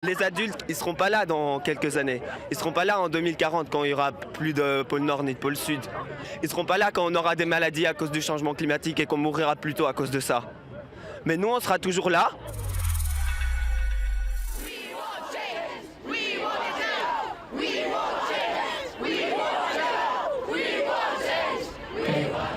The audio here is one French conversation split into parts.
Les adultes, ils seront pas là dans quelques années. Ils seront pas là en 2040 quand il y aura plus de pôle Nord ni de pôle Sud. Ils seront pas là quand on aura des maladies à cause du changement climatique et qu'on mourra plus tôt à cause de ça. Mais nous, on sera toujours là.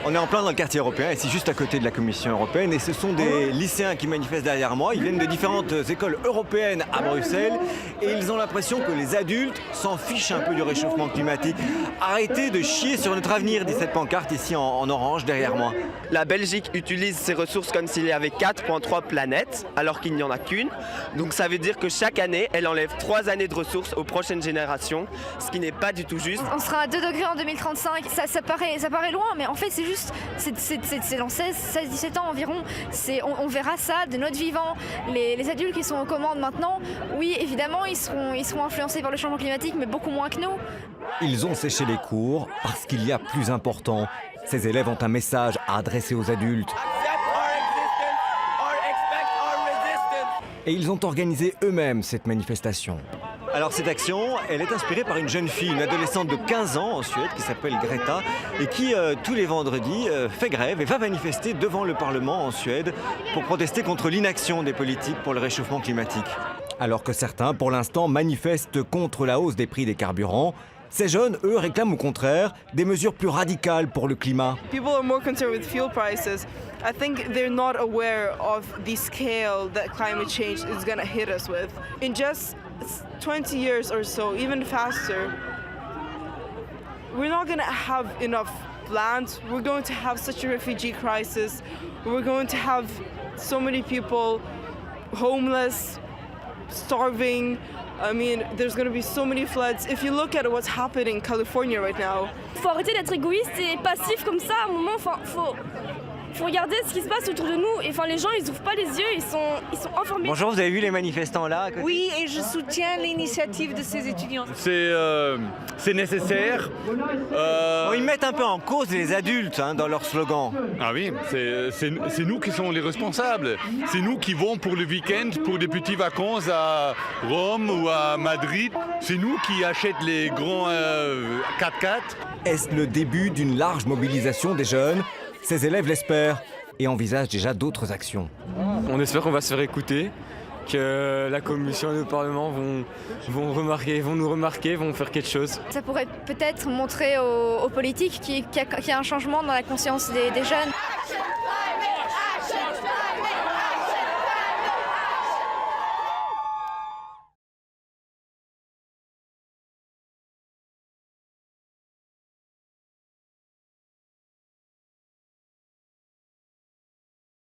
On est en plein dans le quartier européen, ici juste à côté de la Commission européenne, et ce sont des lycéens qui manifestent derrière moi. Ils viennent de différentes écoles européennes à Bruxelles et ils ont l'impression que les adultes s'en fichent un peu du réchauffement climatique. Arrêtez de chier sur notre avenir, dit cette pancarte ici en orange derrière moi. La Belgique utilise ses ressources comme s'il y avait 4,3 planètes, alors qu'il n'y en a qu'une. Donc ça veut dire que chaque année, elle enlève 3 années de ressources aux prochaines générations, ce qui n'est pas du tout juste. On sera à 2 degrés en 2035, ça paraît loin, mais en fait c'est juste, c'est dans 16-17 ans environ, on verra ça de notre vivant. Les adultes qui sont aux commandes maintenant, oui évidemment ils seront influencés par le changement climatique, mais beaucoup moins que nous. Ils ont séché les cours parce qu'il y a plus important. Ces élèves ont un message à adresser aux adultes. Et ils ont organisé eux-mêmes cette manifestation. Alors cette action, elle est inspirée par une jeune fille, une adolescente de 15 ans en Suède qui s'appelle Greta et qui tous les vendredis fait grève et va manifester devant le Parlement en Suède pour protester contre l'inaction des politiques pour le réchauffement climatique. Alors que certains, pour l'instant, manifestent contre la hausse des prix des carburants, ces jeunes, eux, réclament au contraire des mesures plus radicales pour le climat. People are more concerned with fuel prices. I think they're not aware of the scale that climate change is going to hit us with. In just 20 years or so, even faster, we're not going to have enough land. We're going to have such a refugee crisis. We're going to have so many people homeless, starving. I mean, there's going to be so many floods. If you look at what's happening in California right now. Faut arrêter d'être égoïste et passif comme ça. À un moment, faut regarder ce qui se passe autour de nous. Et les gens, ils ouvrent pas les yeux, ils sont informés. Bonjour, vous avez vu les manifestants là à côté ? Oui, et je soutiens l'initiative de ces étudiants. C'est nécessaire. Ils mettent un peu en cause les adultes dans leur slogan. Ah oui, c'est nous qui sommes les responsables. C'est nous qui vont pour le week-end, pour des petites vacances à Rome ou à Madrid. C'est nous qui achètent les grands 4x4. Est-ce le début d'une large mobilisation des jeunes ? Ces élèves l'espèrent et envisagent déjà d'autres actions. On espère qu'on va se faire écouter, que la Commission et le Parlement vont nous remarquer, vont faire quelque chose. Ça pourrait peut-être montrer aux politiques qu'il y a un changement dans la conscience des jeunes.